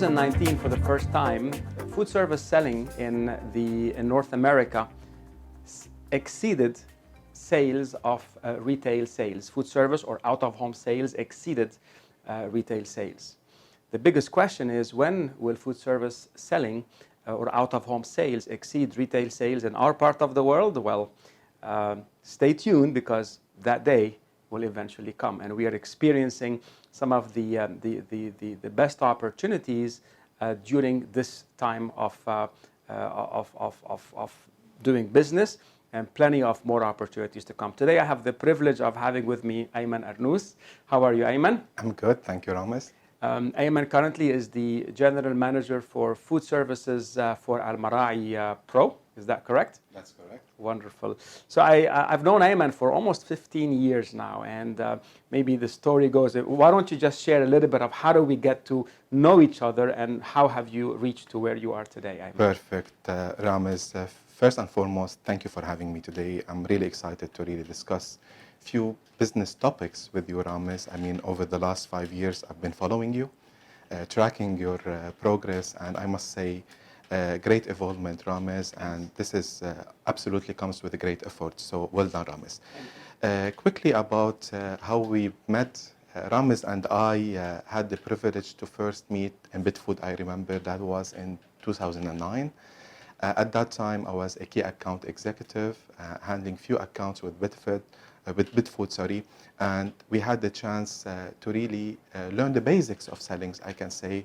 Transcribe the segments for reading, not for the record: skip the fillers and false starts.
2019, for the first time, food service selling in North America exceeded sales of retail sales. Food service or out-of-home sales exceeded retail sales. The biggest question is, when will food service selling or out-of-home sales exceed retail sales in our part of the world? Well, stay tuned, because that day will eventually come, and we are experiencing some of the best opportunities during this time of doing business, and plenty of more opportunities to come. Today I have the privilege of having with me Ayman Arnous. How are you, Ayman? I'm good, thank you, Ramez. Ayman currently is the General Manager for Food Services for Almarai Pro. Is that correct? That's correct. Wonderful. So I've known Ayman for almost 15 years now, and maybe the story goes, why don't you just share a little bit of how do we get to know each other, and how have you reached to where you are today, Ayman? Perfect. Ramez, first and foremost, thank you for having me today. I'm really excited to really discuss a few business topics with you, Ramez. I mean, over the last 5 years, I've been following you, tracking your progress, and I must say, great involvement, Ramez, and this is absolutely comes with a great effort. So well done, Ramez. Quickly about how we met. Ramez and I had the privilege to first meet in Bitfood. I remember that was in 2009. At that time, I was a key account executive, handling few accounts with Bitfood, and we had the chance to really learn the basics of selling, I can say.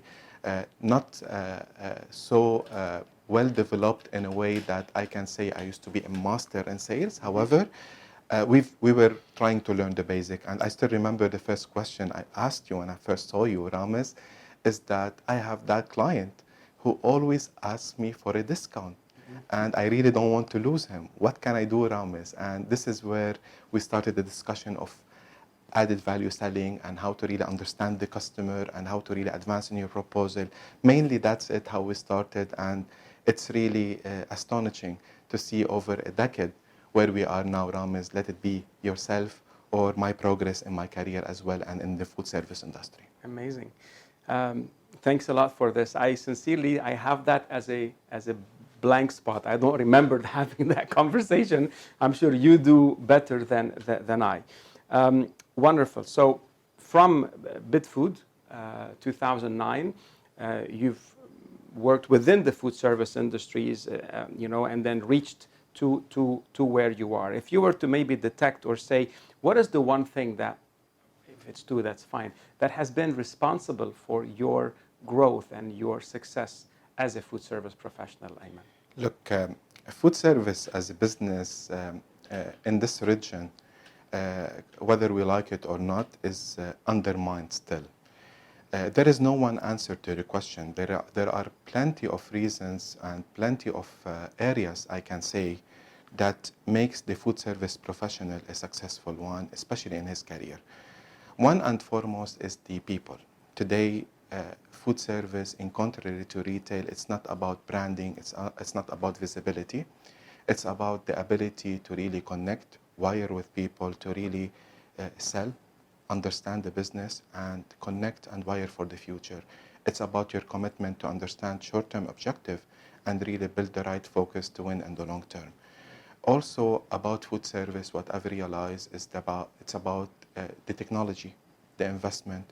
Not so well developed in a way that I can say I used to be a master in sales. However, we were trying to learn the basic, and I still remember the first question I asked you when I first saw you, Ramez, is that I have that client who always asks me for a discount, and I really don't want to lose him. What can I do, Ramez? And this is where we started the discussion of added value selling, and how to really understand the customer, and how to really advance in your proposal. Mainly that's it, how we started, and it's really astonishing to see over a decade where we are now, Ramez. Let it be yourself or my progress in my career as well, and in the food service industry. Amazing. Thanks a lot for this. I have that as a blank spot. I don't remember having that conversation. I'm sure you do better than I. Wonderful. So from Bitfood, 2009, you've worked within the food service industries, and then reached to where you are. If you were to maybe detect or say, what is the one thing that, if it's two, that's fine, that has been responsible for your growth and your success as a food service professional, Ayman? Look, food service as a business in this region, whether we like it or not, is undermined still. There is no one answer to the question. There are plenty of reasons and plenty of areas, I can say, that makes the food service professional a successful one, especially in his career. One and foremost is the people. Today, food service, in contrary to retail, it's not about branding, it's not about visibility. It's about the ability to really connect, wire with people, to really sell, understand the business, and connect and wire for the future. It's about your commitment to understand short-term objective and really build the right focus to win in the long term. Also about food service, what I've realized is it's about the technology, the investment,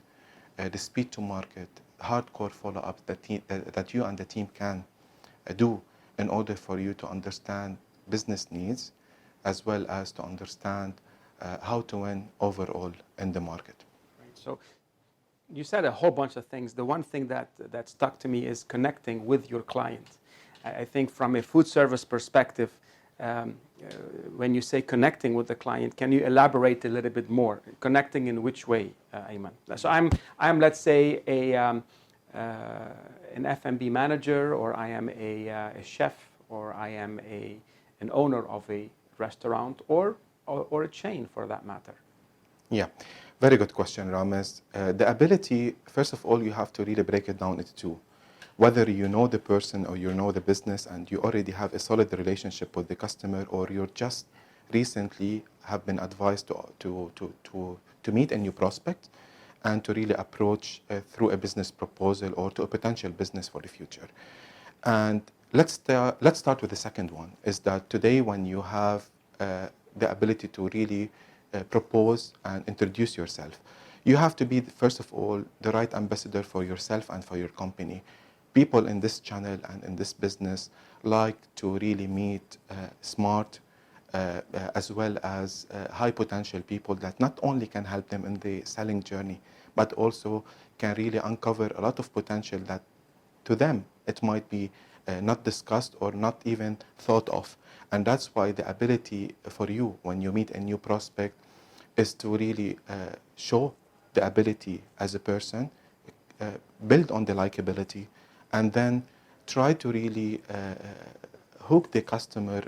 the speed to market, hardcore follow-up that you and the team can do in order for you to understand business needs, as well as to understand how to win overall in the market. Right. So you said a whole bunch of things. The one thing that stuck to me is connecting with your client. I think from a food service perspective, when you say connecting with the client, can you elaborate a little bit more? Connecting in which way, Ayman? So I'm let's say an F&B manager, or I am a chef, or I am an owner of a restaurant, or a chain for that matter. Yeah, very good question, Ramez. The ability, first of all, you have to really break it down into two. Whether you know the person or you know the business and you already have a solid relationship with the customer, or you're just recently have been advised to meet a new prospect and to really approach through a business proposal or to a potential business for the future. And let's start with the second one, is that today when you have the ability to really propose and introduce yourself, you have to be, first of all, the right ambassador for yourself and for your company. People in this channel and in this business like to really meet smart as well as high potential people that not only can help them in the selling journey, but also can really uncover a lot of potential that to them it might be not discussed or not even thought of. And that's why the ability for you when you meet a new prospect is to really show the ability as a person, build on the likability, and then try to really hook the customer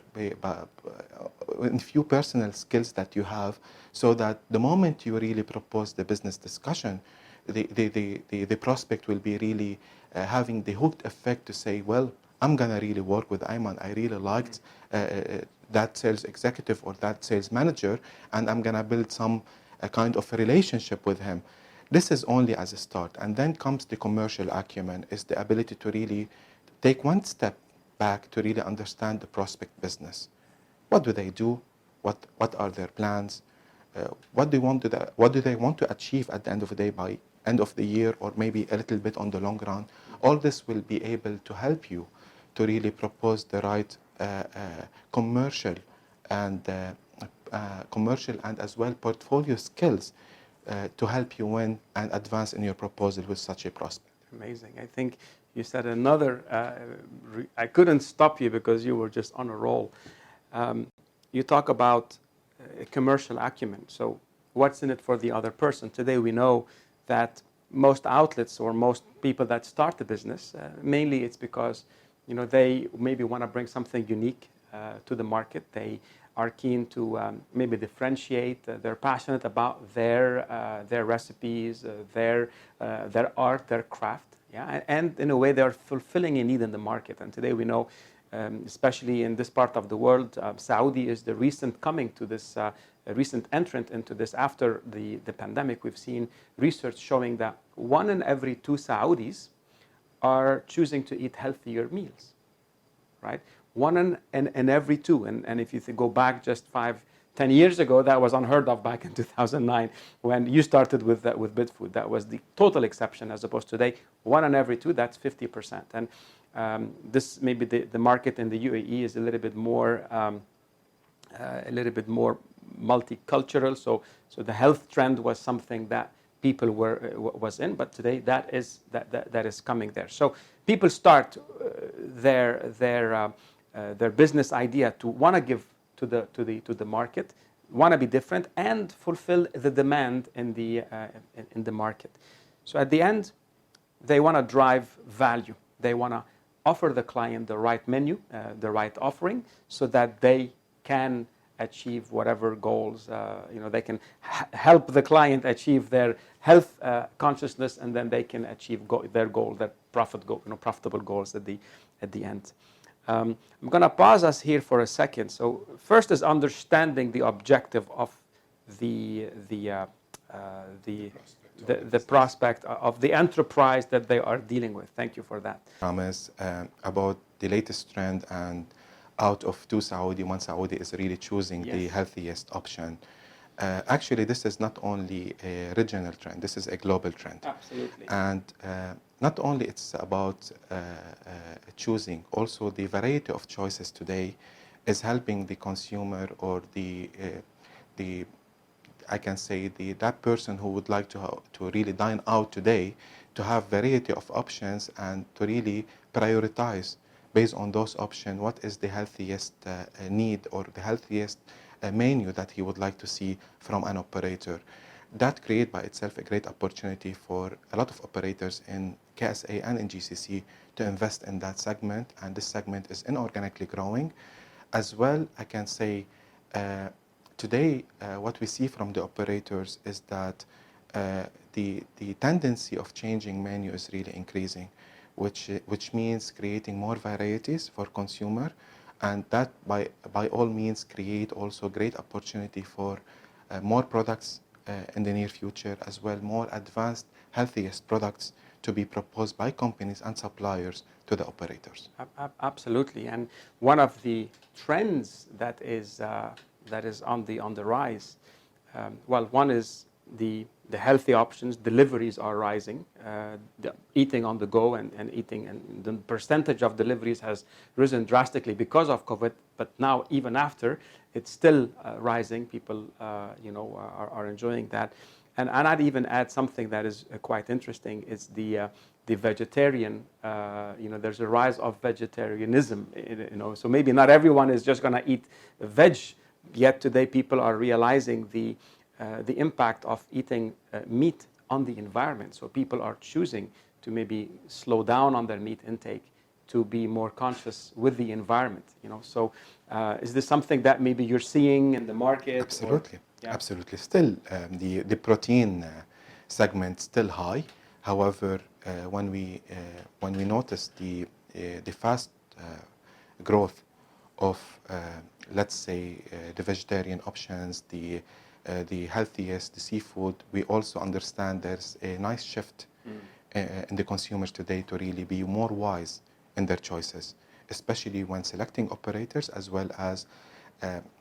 in few personal skills that you have, so that the moment you really propose the business discussion, the prospect will be really having the hooked effect to say, well, I'm gonna really work with Ayman. I really liked that sales executive or that sales manager, and I'm gonna build some kind of a relationship with him. This is only as a start, and then comes the commercial acumen, is the ability to really take one step back to really understand the prospect business. What do they do? What are their plans? What do they want to achieve at the end of the day, by end of the year, or maybe a little bit on the long run? All this will be able to help you to really propose the right commercial and as well portfolio skills to help you win and advance in your proposal with such a prospect. Amazing. I think you said another, I couldn't stop you because you were just on a roll. You talk about commercial acumen. So what's in it for the other person? Today we know that most outlets or most people that start the business, mainly it's because they maybe want to bring something unique to the market. They are keen to maybe differentiate. They're passionate about their recipes, their art, their craft. Yeah, and in a way they're fulfilling a need in the market. And today we know, especially in this part of the world, Saudi is the recent coming to this, recent entrant into this after the pandemic. We've seen research showing that 1 in every 2 Saudis are choosing to eat healthier meals, right? 1 in every 2. And if you go back just 5-10 years ago, that was unheard of back in 2009 when you started with BitFood. That was the total exception, as opposed to today, 1 in every 2, that's 50%. And this maybe the market in the UAE is a little bit more multicultural. So the health trend was something that people was in, but today that is coming there. So people start their business idea to want to give to the market, want to be different, and fulfill the demand in the market. So at the end, they want to drive value. They want to offer the client the right menu, the right offering, so that they can achieve whatever goals. They can help the client achieve their health consciousness, and then they can achieve their goal, their profitable goals at the end. I'm going to pause us here for a second. So first is understanding the objective of the prospect of the enterprise that they are dealing with. Thank you for that. Ramez, about the latest trend, and out of 2 Saudi, 1 Saudi is really choosing the healthiest option. Actually, this is not only a regional trend, this is a global trend. Absolutely. And not only it's about choosing, also the variety of choices today is helping the consumer, or I can say that person who would like to really dine out today, to have variety of options and to really prioritize based on those options what is the healthiest need or the healthiest menu that he would like to see from an operator. That creates by itself a great opportunity for a lot of operators in KSA and in GCC to invest in that segment, and this segment is inorganically growing. As well, I can say today what we see from the operators is that the tendency of changing menu is really increasing, which means creating more varieties for consumer, and that by all means create also great opportunity for more products in the near future as well, more advanced, healthiest products to be proposed by companies and suppliers to the operators. Absolutely, and one of the trends that is on the rise. Well, one is the healthy options. Deliveries are rising. The eating on the go and eating, and the percentage of deliveries has risen drastically because of COVID. But now, even after, it's still rising. People, are enjoying that. And I'd even add something that is quite interesting. Is the vegetarian. There's a rise of vegetarianism. So maybe not everyone is just going to eat veg. Yet today, people are realizing the impact of eating meat on the environment. So people are choosing to maybe slow down on their meat intake to be more conscious with the environment. So is this something that maybe you're seeing in the market? Absolutely, absolutely. Still, the protein segment still high. However, when we notice the fast growth of let's say the vegetarian options, the healthiest, the seafood, we also understand there's a nice shift in the consumers today to really be more wise in their choices, especially when selecting operators, as well as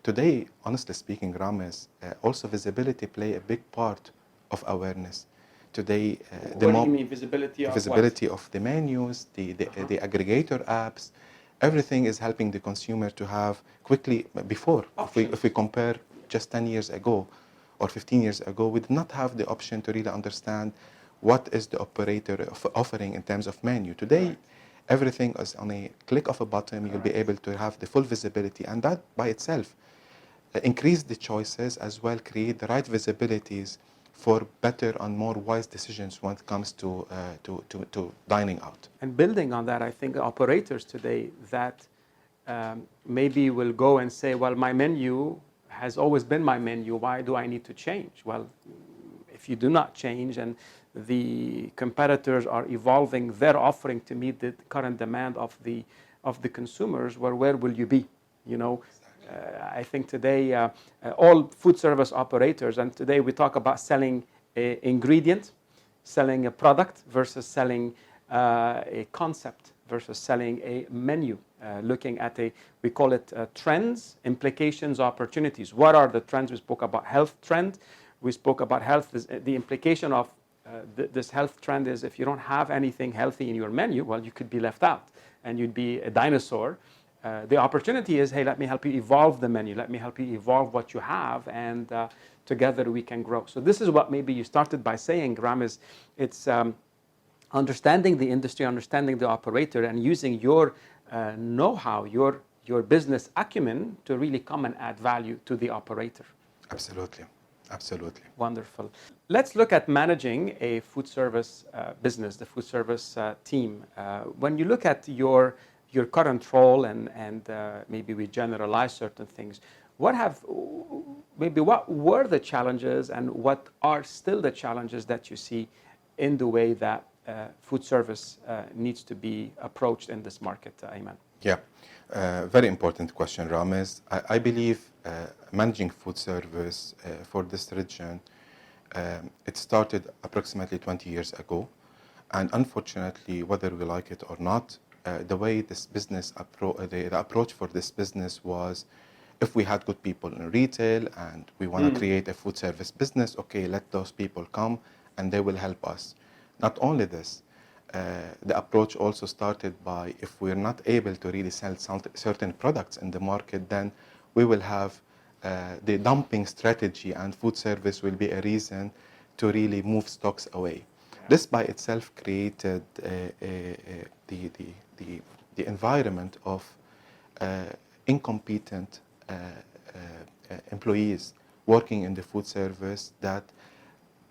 today, honestly speaking, Ramez, also visibility play a big part of awareness. Today, what do you mean visibility of visibility of the menus, the aggregator apps, everything is helping the consumer to have quickly. Before, if we compare just 10 years ago or 15 years ago, we did not have the option to really understand what is the operator offering in terms of menu. Today, everything is on a click of a button. You'll be able to have the full visibility, and that by itself increase the choices as well, create the right visibilities for better and more wise decisions when it comes to dining out. And building on that, I think operators today that maybe will go and say, well, my menu has always been my menu. Why do I need to change? Well, if you do not change and the competitors are evolving their offering to meet the current demand of the consumers, well, where will you be? I think today all food service operators, and today we talk about selling an ingredient, selling a product versus selling a concept versus selling a menu. Looking at we call it trends, implications, opportunities. What are the trends? We spoke about health trend. We spoke about health. The implication of this health trend is if you don't have anything healthy in your menu, well, you could be left out and you'd be a dinosaur. The opportunity is, hey, let me help you evolve the menu. Let me help you evolve what you have, and together we can grow. So this is what maybe you started by saying, Ramez. It's understanding the industry, understanding the operator, and using your know-how, your business acumen to really come and add value to the operator. Absolutely. Absolutely. Wonderful. Let's look at managing a food service business, the food service team. When you look at your current role, and maybe we generalize certain things, what were the challenges and what are still the challenges that you see in the way that food service needs to be approached in this market, Ayman? Yeah, very important question, Ramez. I believe managing food service for this region, it started approximately 20 years ago. And unfortunately, whether we like it or not, the way this business, the approach for this business was, if we had good people in retail and we want to create a food service business, okay, let those people come and they will help us. Not only this, the approach also started by, if we're not able to really sell certain products in the market, then we will have the dumping strategy, and food service will be a reason to really move stocks away. This by itself created the environment of incompetent employees working in the food service that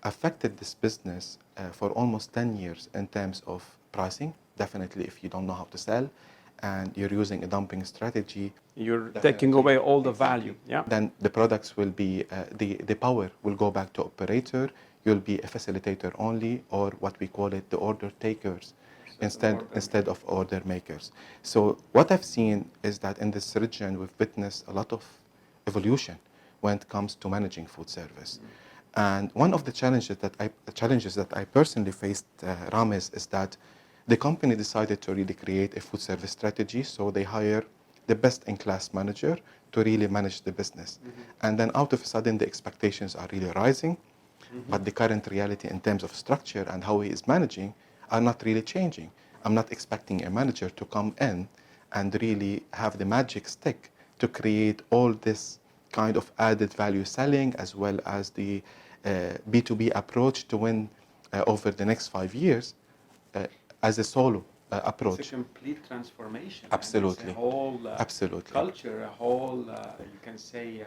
affected this business for almost 10 years in terms of pricing. Definitely, if you don't know how to sell and you're using a dumping strategy, you're taking away all the value. Yeah. Then the products will be, the power will go back to operator. You'll be a facilitator only, or what we call it, the order takers, instead of order makers. So what I've seen is that in this region, we've witnessed a lot of evolution when it comes to managing food service. And one of the challenges that I personally faced, Ramez, is that the company decided to really create a food service strategy. So they hire the best-in-class manager to really manage the business. And then out of a sudden, the expectations are really rising, but the current reality in terms of structure and how he is managing are not really changing. I'm not expecting a manager to come in and really have the magic stick to create all this kind of added value selling, as well as the B2B approach to win over the next 5 years as a solo approach. It's a complete transformation. Absolutely. And it's a whole Absolutely. culture, a whole, you can say,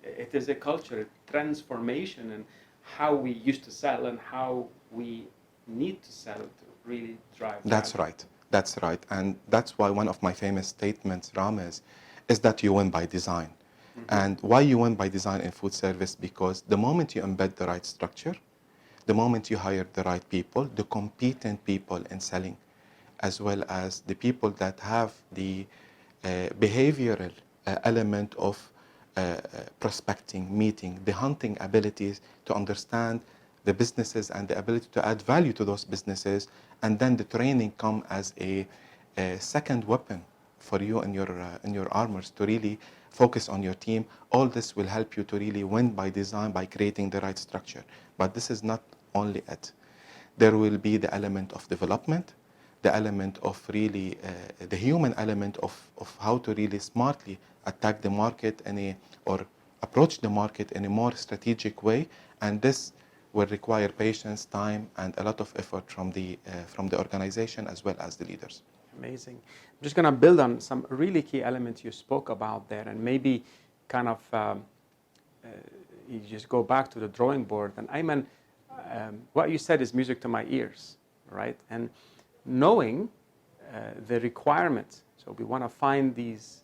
it is a culture, a transformation in how we used to sell and how we need to sell to really drive That's value. right. That's right. And that's why one of my famous statements, Ramez, is that you win by design. And why you win by design in food service? Because the moment you embed the right structure, the moment you hire the right people, the competent people in selling, as well as the people that have the behavioral element of prospecting, meeting, the hunting abilities to understand the businesses and the ability to add value to those businesses, and then the training come as a second weapon for you in your armors to really focus on your team. All this will help you to really win by design, by creating the right structure. But this is not only it. There will be the element of development, the element of really the human element of how to really smartly attack the market or approach the market in a more strategic way. And this will require patience, time, and a lot of effort from the organization as well as the leaders. Amazing. I'm just going to build on some really key elements you spoke about there, and maybe kind of you just go back to the drawing board. And Ayman, what you said is music to my ears, right? And knowing the requirements, so we want to find these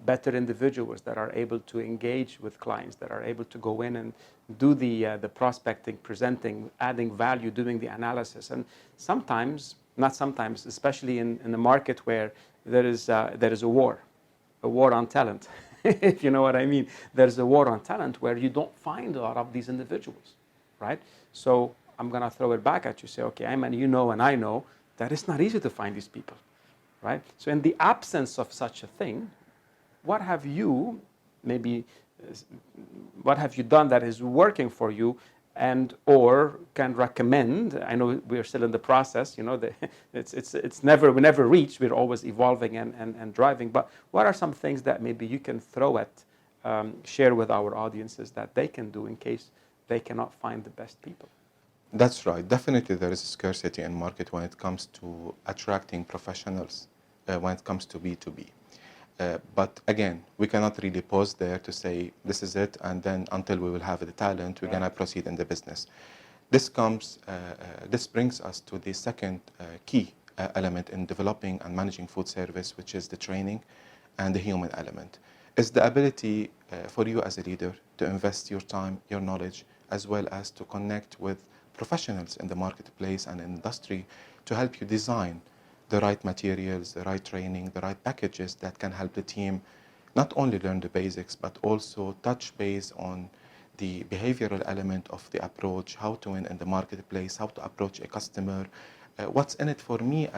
better individuals that are able to engage with clients, that are able to go in and do the prospecting, presenting, adding value, doing the analysis. And sometimes, not sometimes, especially in the market where there is a war on talent, if you know what I mean. There's a war on talent where you don't find a lot of these individuals, right? So I'm going to throw it back at you, say, okay, Ayman, you know and I know that it's not easy to find these people, right? So in the absence of such a thing, what have you done that is working for you, and or can recommend? I know we're still in the process, you know, we never reach, we're always evolving and driving, but what are some things that maybe you can throw at, share with our audiences that they can do in case they cannot find the best people? That's right. Definitely there is a scarcity in market when it comes to attracting professionals, when it comes to B2B. But again, we cannot really pause there to say this is it, and then until we will have the talent, we're going to proceed in the business. This brings us to the second key element in developing and managing food service, which is the training and the human element. It's the ability for you as a leader to invest your time, your knowledge, as well as to connect with professionals in the marketplace and industry to help you design the right materials, the right training, the right packages that can help the team not only learn the basics, but also touch base on the behavioral element of the approach, how to win in the marketplace, how to approach a customer, what's in it for me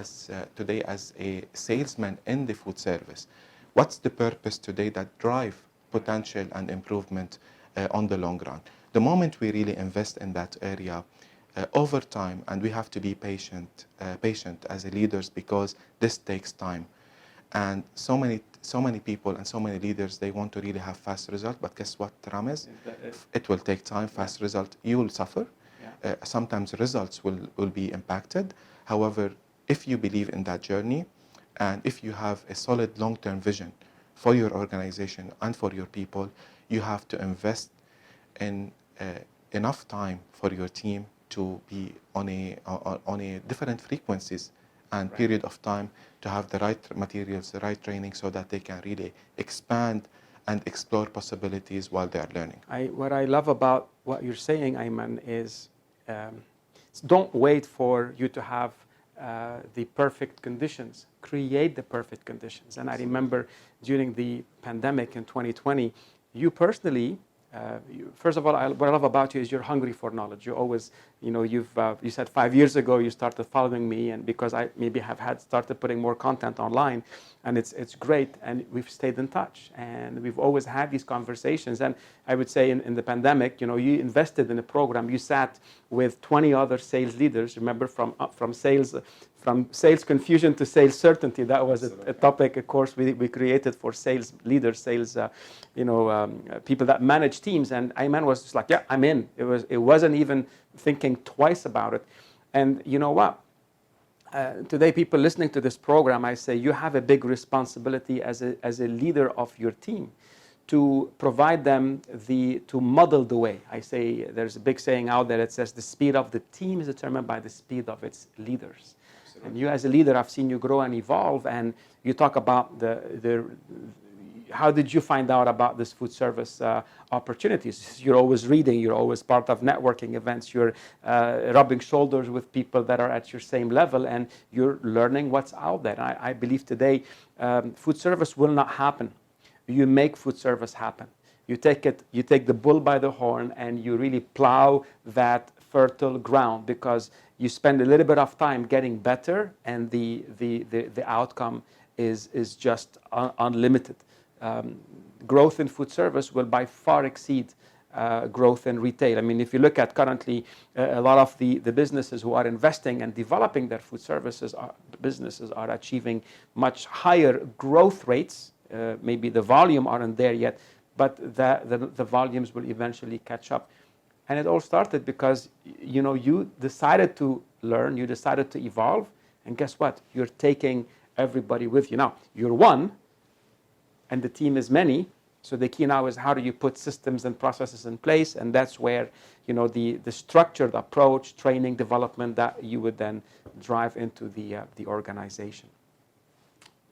today as a salesman in the food service. What's the purpose today that drive potential and improvement on the long run? The moment we really invest in that area, over time, and we have to be patient as a leaders, because this takes time. And so many people and so many leaders, they want to really have fast result, but guess what, Ramez? It will take time, fast result. You will suffer. Sometimes results will be impacted. However, if you believe in that journey, and if you have a solid long-term vision for your organization and for your people, you have to invest in enough time for your team to be on a different frequencies and period of time, to have the right materials, the right training, so that they can really expand and explore possibilities while they are learning. What I love about what you're saying, Ayman, is don't wait for you to have the perfect conditions. Create the perfect conditions. And I remember during the pandemic in 2020, you personally First of all, what I love about you is you're hungry for knowledge. You always, you said 5 years ago you started following me, and because I maybe have started putting more content online, and it's great, and we've stayed in touch, and we've always had these conversations. And I would say in the pandemic, you invested in a program. You sat with 20 other sales leaders. Remember, from sales confusion to sales certainty. That was a topic, a course we created for sales leaders, people that manage teams. And Ayman was just like, yeah, I'm in. It wasn't even thinking twice about it. And you know what? Today, people listening to this program, I say you have a big responsibility as a leader of your team to provide them to model the way. I say there's a big saying out there that says the speed of the team is determined by the speed of its leaders. And you as a leader, I've seen you grow and evolve, and you talk about how did you find out about this food service opportunities? You're always reading, you're always part of networking events, you're rubbing shoulders with people that are at your same level, and you're learning what's out there. I believe today food service will not happen. You make food service happen. You take the bull by the horn, and you really plow that fertile ground, because you spend a little bit of time getting better, and the outcome is just unlimited. Growth in food service will by far exceed growth in retail. I mean, if you look at currently a lot of the businesses who are investing and developing their food services businesses are achieving much higher growth rates. Maybe the volume aren't there yet, but the volumes will eventually catch up. And it all started because you decided to learn, you decided to evolve, and guess what? You're taking everybody with you. Now, you're one, and the team is many, so the key now is how do you put systems and processes in place, and that's where the structured approach, training, development that you would then drive into the organization.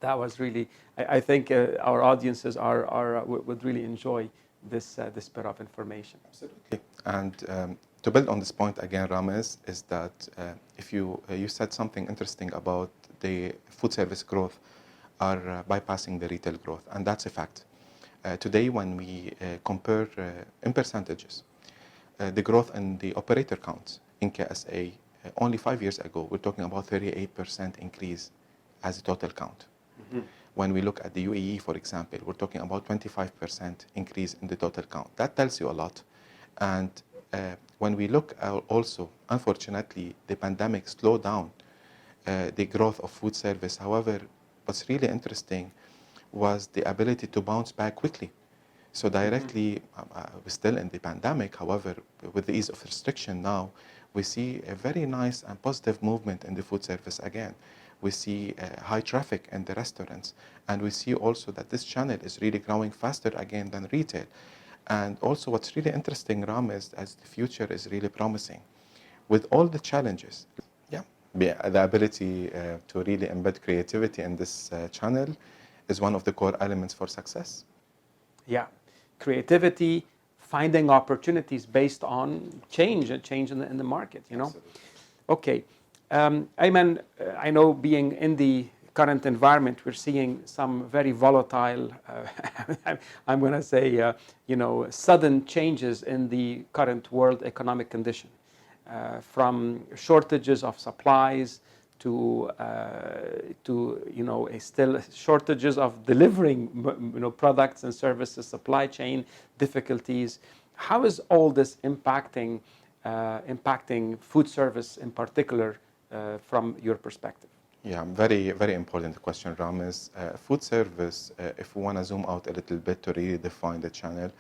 That was really, I think our audiences would really enjoy this bit of information. Absolutely. And to build on this point again, Ramez, is that if you said something interesting about the food service growth are bypassing the retail growth, and that's a fact. Today, when we compare in percentages, the growth in the operator counts in KSA, only 5 years ago, we're talking about 38% increase as a total count. Mm-hmm. When we look at the UAE, for example, we're talking about 25% increase in the total count. That tells you a lot. And when we look also, unfortunately, the pandemic slowed down the growth of food service. However, what's really interesting was the ability to bounce back quickly. So directly, we're still in the pandemic. However, with the ease of restriction now, we see a very nice and positive movement in the food service again. We see high traffic in the restaurants, and we see also that this channel is really growing faster again than retail. And also what's really interesting, Ram, is as the future is really promising. With all the challenges, the ability to really embed creativity in this channel is one of the core elements for success. Yeah, creativity, finding opportunities based on change in the market, Absolutely. Okay. Ayman, I know being in the current environment, we're seeing some very volatile, I'm going to say, sudden changes in the current world economic condition, from shortages of supplies to still shortages of delivering, products and services, supply chain difficulties. How is all this impacting food service in particular? From your perspective? Yeah, very, very important question, Ramez. Food service, if we want to zoom out a little bit to really define the channel,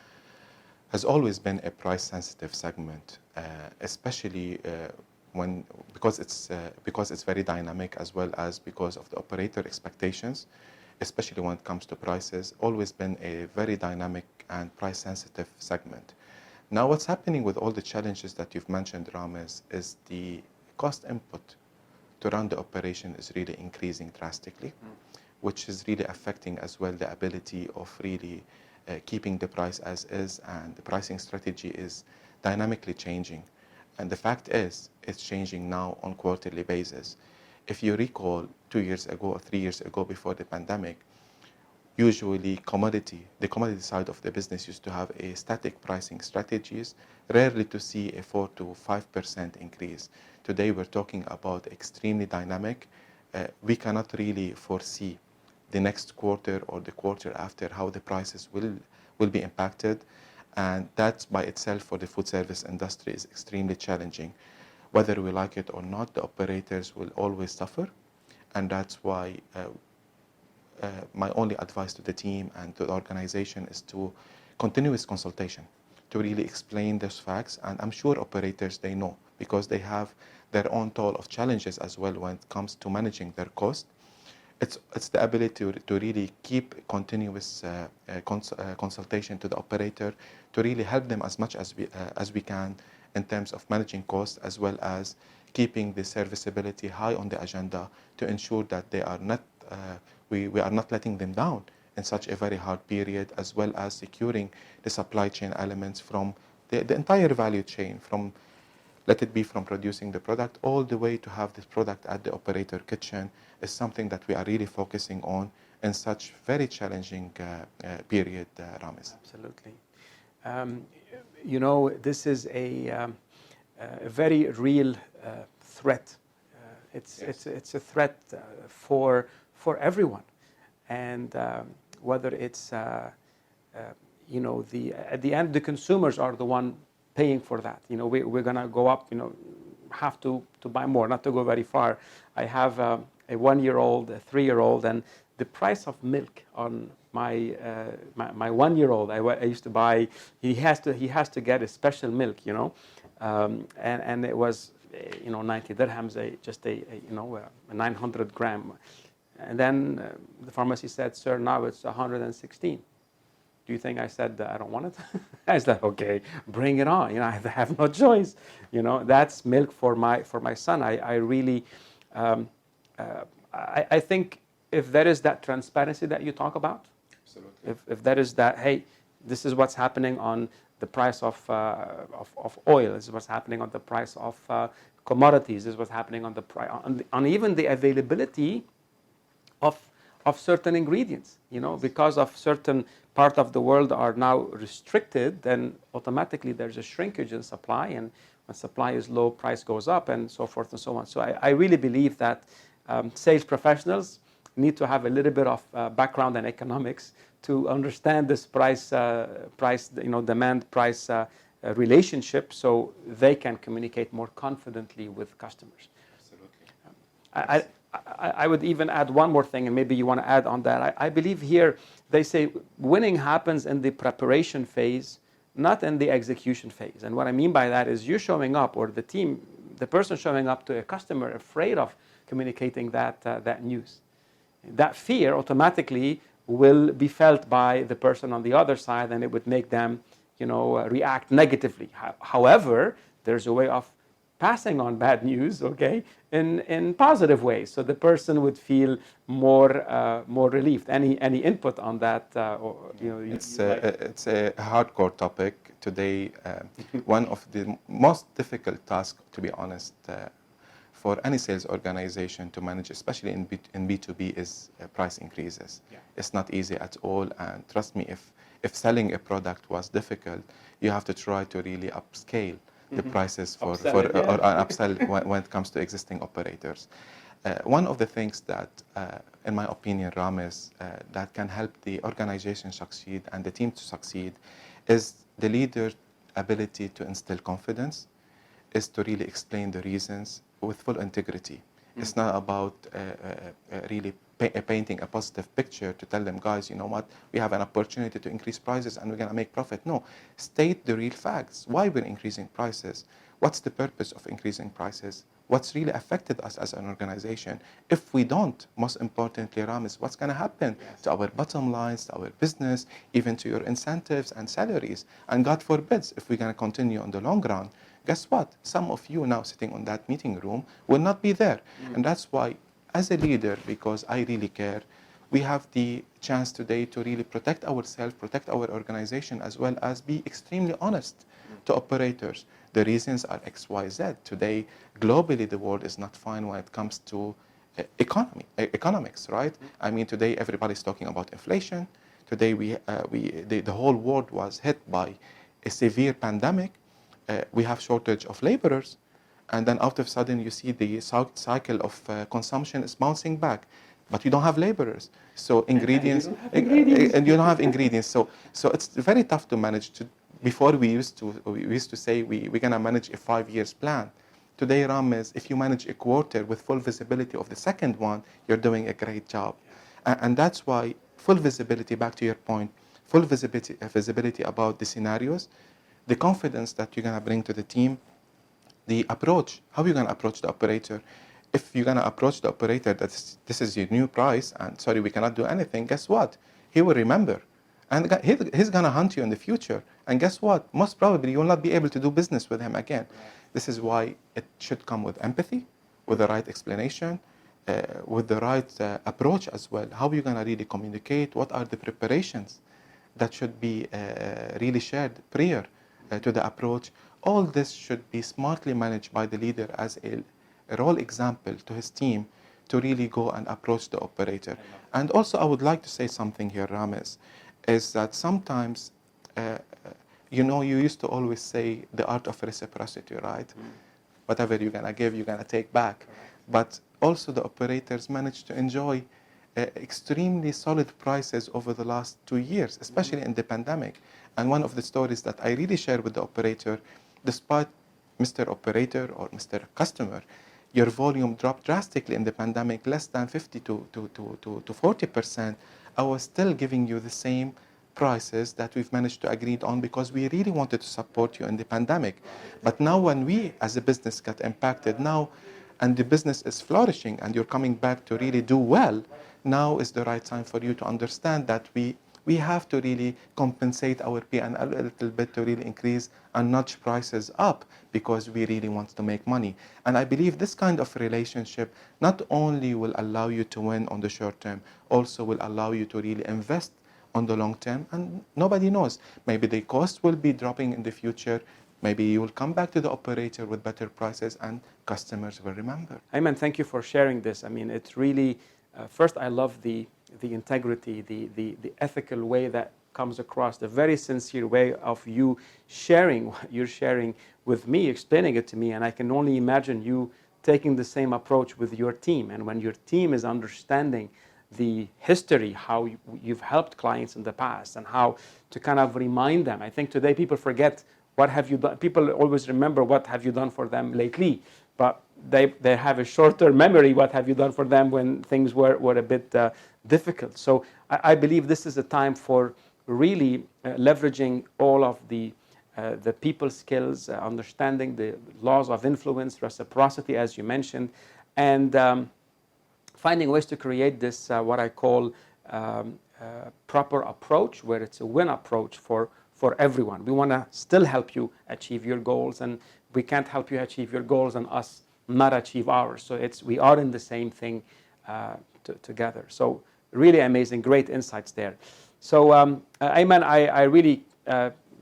has always been a price-sensitive segment, especially because it's very dynamic, as well as because of the operator expectations, especially when it comes to prices. Always been a very dynamic and price-sensitive segment. Now, what's happening with all the challenges that you've mentioned, Ramez, is the cost input to run the operation is really increasing drastically, which is really affecting as well the ability of really keeping the price as is, and the pricing strategy is dynamically changing. And the fact is, it's changing now on quarterly basis. If you recall 2 years ago or 3 years ago before the pandemic, usually the commodity side of the business used to have a static pricing strategies, rarely to see a 4 to 5% increase. Today we're talking about extremely dynamic. We cannot really foresee the next quarter or the quarter after how the prices will be impacted. And that by itself for the food service industry is extremely challenging. Whether we like it or not, the operators will always suffer. And that's why my only advice to the team and to the organization is to continuous consultation, to really explain those facts. And I'm sure operators, they know, because they have their own toll of challenges as well when it comes to managing their cost. It's the ability to really keep continuous consultation to the operator, to really help them as much as we can in terms of managing costs, as well as keeping the serviceability high on the agenda to ensure that they are not we are not letting them down in such a very hard period, as well as securing the supply chain elements from the entire value chain, from let it be from producing the product all the way to have this product at the operator kitchen, is something that we are really focusing on in such very challenging period, Ramez. Absolutely. This is a very real threat. It's a threat for everyone, and whether it's at the end the consumers are the one paying for that. We're gonna go up. Have to buy more. Not to go very far. I have a 1-year-old, a 3-year-old, and the price of milk on my 1-year-old, I used to buy. He has to get a special milk, and it was 90 dirhams, just a 900 gram, and then the pharmacy said, "Sir, now it's 116." Do you think I said I don't want it? I said, "Okay, bring it on." I have no choice. That's milk for my son. I really, I think if there is that transparency that you talk about, absolutely. If there is that, hey, this is what's happening on the price of oil. This is what's happening on the price of commodities. This is what's happening on the price on even the availability of certain ingredients. Because of certain part of the world are now restricted, then automatically there's a shrinkage in supply, and when supply is low, price goes up, and so forth and so on. So I really believe that sales professionals need to have a little bit of background in economics to understand this demand price relationship, so they can communicate more confidently with customers. Absolutely. I would even add one more thing, and maybe you want to add on that. I believe here they say winning happens in the preparation phase, not in the execution phase. And what I mean by that is you showing up, or the team, the person showing up to a customer afraid of communicating that news. That fear automatically will be felt by the person on the other side, and it would make them, react negatively. However, there's a way of passing on bad news, okay, in positive ways, so the person would feel more relieved. Any input on that? It's a hardcore topic today. One of the most difficult tasks, to be honest, for any sales organization to manage, especially in B2B, is price increases. Yeah. It's not easy at all, and trust me, if selling a product was difficult, you have to try to really upscale the prices or upsell when it comes to existing operators. One of the things that, in my opinion, Ramez, that can help the organization succeed and the team to succeed is the leader's ability to instill confidence, is to really explain the reasons with full integrity. It's not about really painting a positive picture to tell them, guys, you know what, we have an opportunity to increase prices and we're going to make profit. No, state the real facts. Why we're increasing prices? What's the purpose of increasing prices? What's really affected us as an organization? If we don't, most importantly, Ramez, what's going to happen to our bottom lines, to our business, even to your incentives and salaries? And God forbids, if we're going to continue on the long run, guess what? Some of you now sitting on that meeting room will not be there. And that's why, as a leader, because I really care, we have the chance today to really protect ourselves, protect our organization, as well as be extremely honest to operators. The reasons are X, Y, Z. Today, globally, the world is not fine when it comes to economics, right? I mean, today everybody's talking about inflation. Today the whole world was hit by a severe pandemic. We have shortage of laborers, and then out of a sudden you see the cycle of consumption is bouncing back, but you don't have laborers. So ingredients, and you don't have ingredients. So it's very tough to manage. Before we used to say we're gonna manage a 5 years plan. Today, Ramez, if you manage a quarter with full visibility of the second one, you're doing a great job. And that's why full visibility, back to your point, full visibility about the scenarios, the confidence that you're going to bring to the team, the approach, how you're going to approach the operator. If you're going to approach the operator that this is your new price and sorry, we cannot do anything, guess what? He will remember. And he's going to hunt you in the future. And guess what? Most probably you will not be able to do business with him again. This is why it should come with empathy, with the right explanation, with the right approach as well. How are you going to really communicate? What are the preparations that should be really shared prior to the approach? All this should be smartly managed by the leader as a role example to his team to really go and approach the operator. And also I would like to say something here, Ramez, is that sometimes you know, you used to always say the art of reciprocity, right? Whatever you're going to give, you're going to take back. But also the operators managed to enjoy extremely solid prices over the last 2 years, especially in the pandemic. And one of the stories that I really share with the operator, despite Mr. Operator or Mr. Customer, your volume dropped drastically in the pandemic, less than 50 to 40%. I was still giving you the same prices that we've managed to agree on because we really wanted to support you in the pandemic. But now when we as a business got impacted now and the business is flourishing and you're coming back to really do well, now is the right time for you to understand that we have to really compensate our P&L a little bit to really increase and nudge prices up because we really want to make money. And I believe this kind of relationship not only will allow you to win on the short term, also will allow you to really invest on the long term, and nobody knows. Maybe the cost will be dropping in the future. Maybe you will come back to the operator with better prices and customers will remember. Ayman, thank you for sharing this. I mean, it's really, first I love the integrity, the ethical way that comes across, the very sincere way of you sharing what you're sharing with me, explaining it to me, and I can only imagine you taking the same approach with your team. And when your team is understanding the history, how you've helped clients in the past and how to kind of remind them. I think today people forget what have you done. People always remember what have you done for them lately, but they have a shorter memory what have you done for them when things were a bit difficult. So I believe this is a time for really leveraging all of the people skills, understanding the laws of influence, reciprocity, as you mentioned, and finding ways to create this, what I call proper approach, where it's a win approach for everyone. We want to still help you achieve your goals, and we can't help you achieve your goals and us not achieve ours. So we are in the same thing together. So really amazing, great insights there. So Ayman, I really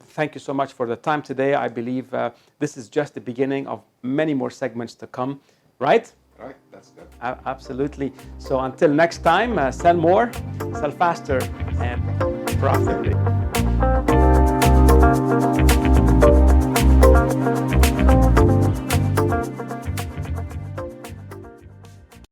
thank you so much for the time today. I believe this is just the beginning of many more segments to come, right? Right, that's good. Absolutely. So until next time, sell more, sell faster, and profitably.